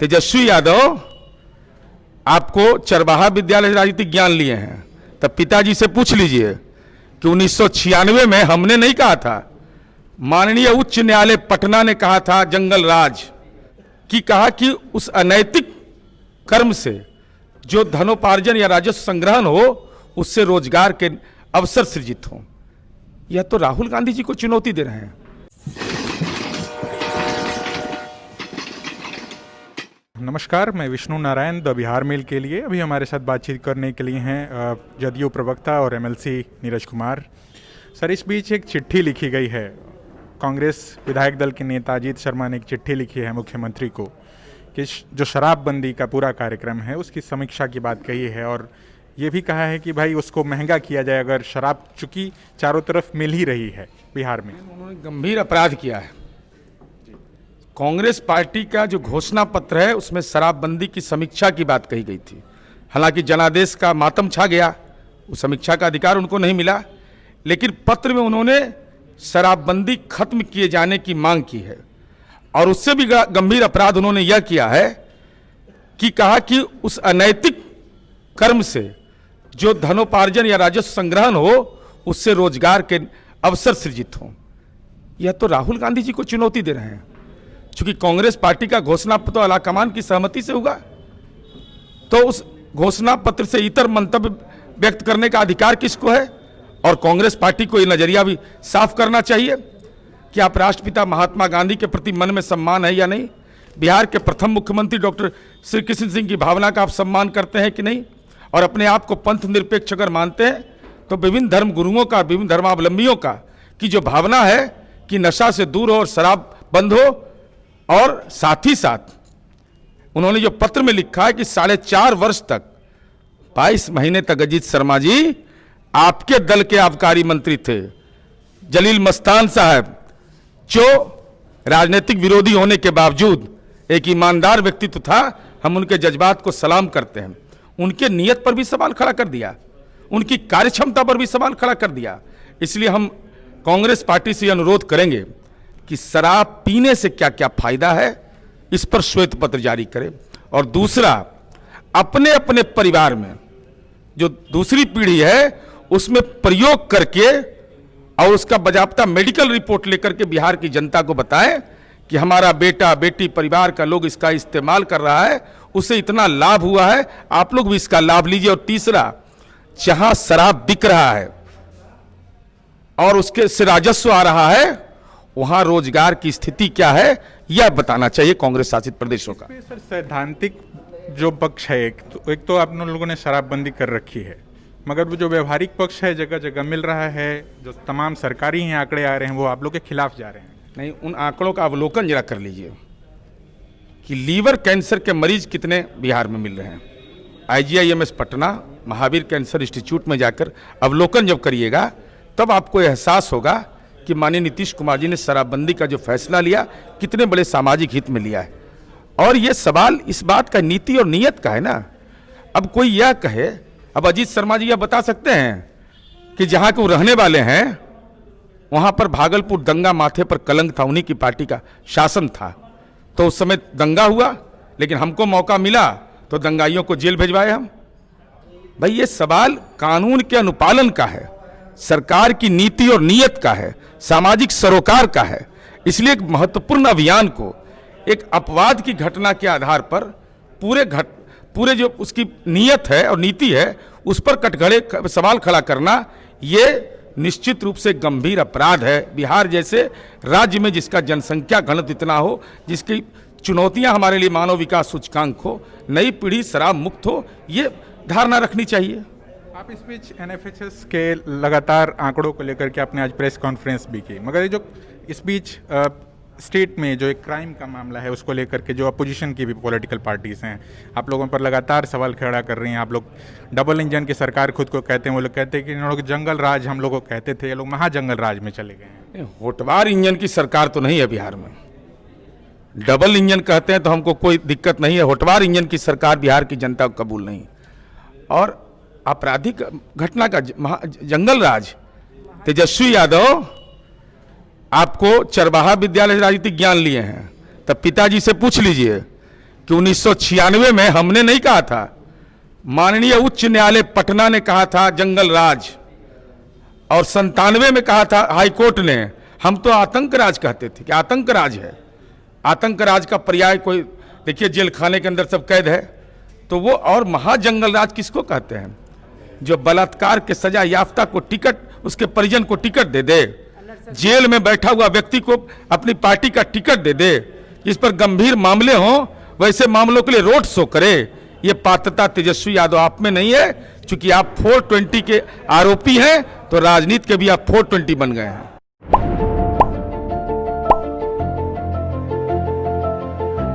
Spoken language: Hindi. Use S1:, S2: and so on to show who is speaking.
S1: तेजस्वी यादव आपको चरवाहा विद्यालय से राजनीतिक ज्ञान लिए हैं, तब पिताजी से पूछ लीजिए कि 1996 में हमने नहीं कहा था, माननीय उच्च न्यायालय पटना ने कहा था जंगल राज की, कहा कि उस अनैतिक कर्म से जो धनोपार्जन या राजस्व संग्रहण हो उससे रोजगार के अवसर सृजित हो। यह तो राहुल गांधी जी को चुनौती दे रहे हैं।
S2: नमस्कार, मैं विष्णु नारायण द बिहार मेल के लिए। अभी हमारे साथ बातचीत करने के लिए हैं जदयू प्रवक्ता और एमएलसी नीरज कुमार। सर, इस बीच एक चिट्ठी लिखी गई है, कांग्रेस विधायक दल के नेता अजीत शर्मा ने एक चिट्ठी लिखी है मुख्यमंत्री को कि जो शराबबंदी का पूरा कार्यक्रम है उसकी समीक्षा की बात कही है, और ये भी कहा है कि भाई उसको महंगा किया जाए अगर शराब चूंकि चारों तरफ मिल ही रही है बिहार में।
S1: उन्होंने गंभीर अपराध किया है। कांग्रेस पार्टी का जो घोषणा पत्र है उसमें शराबबंदी की समीक्षा की बात कही गई थी। हालांकि जनादेश का मातम छा गया, उस समीक्षा का अधिकार उनको नहीं मिला, लेकिन पत्र में उन्होंने शराबबंदी खत्म किए जाने की मांग की है। और उससे भी गंभीर अपराध उन्होंने यह किया है कि कहा कि उस अनैतिक कर्म से जो धनोपार्जन या राजस्व संग्रहण हो उससे रोजगार के अवसर सृजित हो। यह तो राहुल गांधी जी को चुनौती दे रहे हैं। चूंकि कांग्रेस पार्टी का घोषणा पत्र आलाकमान की सहमति से होगा, तो उस घोषणा पत्र से इतर मंतव्य व्यक्त करने का अधिकार किसको है? और कांग्रेस पार्टी को यह नजरिया भी साफ करना चाहिए कि आप राष्ट्रपिता महात्मा गांधी के प्रति मन में सम्मान है या नहीं, बिहार के प्रथम मुख्यमंत्री डॉक्टर श्री कृष्ण सिंह की भावना का आप सम्मान करते हैं कि नहीं, और अपने आप को पंथ निरपेक्ष अगर मानते हैं तो विभिन्न धर्म गुरुओं का, विभिन्न धर्मावलंबियों का की जो भावना है कि नशा से दूर हो और शराब बंद हो। और साथ ही साथ उन्होंने जो पत्र में लिखा है कि 4.5 वर्ष तक 22 महीने तक अजीत शर्मा जी आपके दल के आबकारी मंत्री थे। जलील मस्तान साहब जो राजनीतिक विरोधी होने के बावजूद एक ईमानदार व्यक्तित्व था, हम उनके जज्बात को सलाम करते हैं। उनके नियत पर भी सवाल खड़ा कर दिया, उनकी कार्यक्षमता पर भी सवाल खड़ा कर दिया। इसलिए हम कांग्रेस पार्टी से अनुरोध करेंगे कि शराब पीने से क्या क्या फायदा है, इस पर श्वेत पत्र जारी करें। और दूसरा, अपने अपने परिवार में जो दूसरी पीढ़ी है उसमें प्रयोग करके और उसका बाकायदा मेडिकल रिपोर्ट लेकर के बिहार की जनता को बताएं कि हमारा बेटा बेटी परिवार का लोग इसका इस्तेमाल कर रहा है, उसे इतना लाभ हुआ है, आप लोग भी इसका लाभ लीजिए। और तीसरा, जहां शराब बिक रहा है और उसके से राजस्व आ रहा है वहां रोजगार की स्थिति क्या है यह बताना चाहिए कांग्रेस शासित प्रदेशों का।
S2: सर, सैद्धांतिक जो पक्ष है, एक तो आप लोगों ने शराबबंदी कर रखी है, मगर वो जो व्यवहारिक पक्ष है जगह जगह मिल रहा है, जो तमाम सरकारी आंकड़े आ रहे हैं वो आप लोग के खिलाफ जा रहे हैं।
S1: नहीं, उन आंकड़ों का अवलोकन जरा कर लीजिए कि लीवर कैंसर के मरीज कितने बिहार में मिल रहे हैं। IGIMS Patna, Mahavir cancer institute में जाकर अवलोकन जब करिएगा तब आपको एहसास होगा कि माननीय नीतीश कुमार जी ने शराबबंदी का जो फैसला लिया कितने बड़े सामाजिक हित में लिया है। और ये सवाल इस बात का नीति और नीयत का है ना। अब कोई यह कहे, अब अजीत शर्मा जी यह बता सकते हैं कि जहां के वो रहने वाले हैं वहां पर भागलपुर दंगा माथे पर कलंक था, उन्हीं की पार्टी का शासन था, तो उस समय दंगा हुआ, लेकिन हमको मौका मिला तो दंगाइयों को जेल भिजवाए हम। भाई ये सवाल कानून के अनुपालन का है, सरकार की नीति और नीयत का है, सामाजिक सरोकार का है। इसलिए एक महत्वपूर्ण अभियान को एक अपवाद की घटना के आधार पर पूरे जो उसकी नीयत है और नीति है उस पर कटघरे सवाल खड़ा करना, ये निश्चित रूप से गंभीर अपराध है। बिहार जैसे राज्य में जिसका जनसंख्या घनत्व इतना हो, जिसकी चुनौतियां हमारे लिए मानव विकास सूचकांक हो, नई पीढ़ी शराब मुक्त हो, ये धारणा रखनी चाहिए।
S2: आप इस बीच NFHS के लगातार आंकड़ों को लेकर के आपने आज प्रेस कॉन्फ्रेंस भी की, मगर ये जो इस बीच स्टेट में जो एक क्राइम का मामला है उसको लेकर के जो अपोजिशन की भी पॉलिटिकल पार्टीज हैं आप लोगों पर लगातार सवाल खड़ा कर रही हैं। आप लोग डबल इंजन की सरकार खुद को कहते हैं, वो लोग कहते हैं कि इन लोग जंगल राज हम लोग को कहते थे, ये लोग महाजंगल राज में चले गए हैं।
S1: होटवार इंजन की सरकार तो नहीं है बिहार में। डबल इंजन कहते हैं तो हमको कोई दिक्कत नहीं है, होटवार इंजन की सरकार बिहार की जनता को कबूल नहीं। और आपराधिक घटना का जंगल राज, तेजस्वी यादव आपको चरवाहा विद्यालय से राजनीतिक ज्ञान लिए हैं, तब पिताजी से पूछ लीजिए कि 1996 में हमने नहीं कहा था, माननीय उच्च न्यायालय पटना ने कहा था जंगल राज, और 97 में कहा था हाईकोर्ट ने। हम तो आतंक राज कहते थे कि आतंक राज है। आतंक राज का पर्याय कोई, देखिए जेल खाने के अंदर सब कैद है, तो वो और महाजंगल राज किसको कहते हैं? जो बलात्कार के सजा याफ्ता को टिकट, उसके परिजन को टिकट दे दे, जेल में बैठा हुआ व्यक्ति को अपनी पार्टी का टिकट दे दे, जिस पर गंभीर मामले हों वैसे मामलों के लिए रोड शो करे। ये पात्रता तेजस्वी यादव आप में नहीं है, क्योंकि आप 420 के आरोपी हैं, तो राजनीति के भी आप 420 बन गए हैं।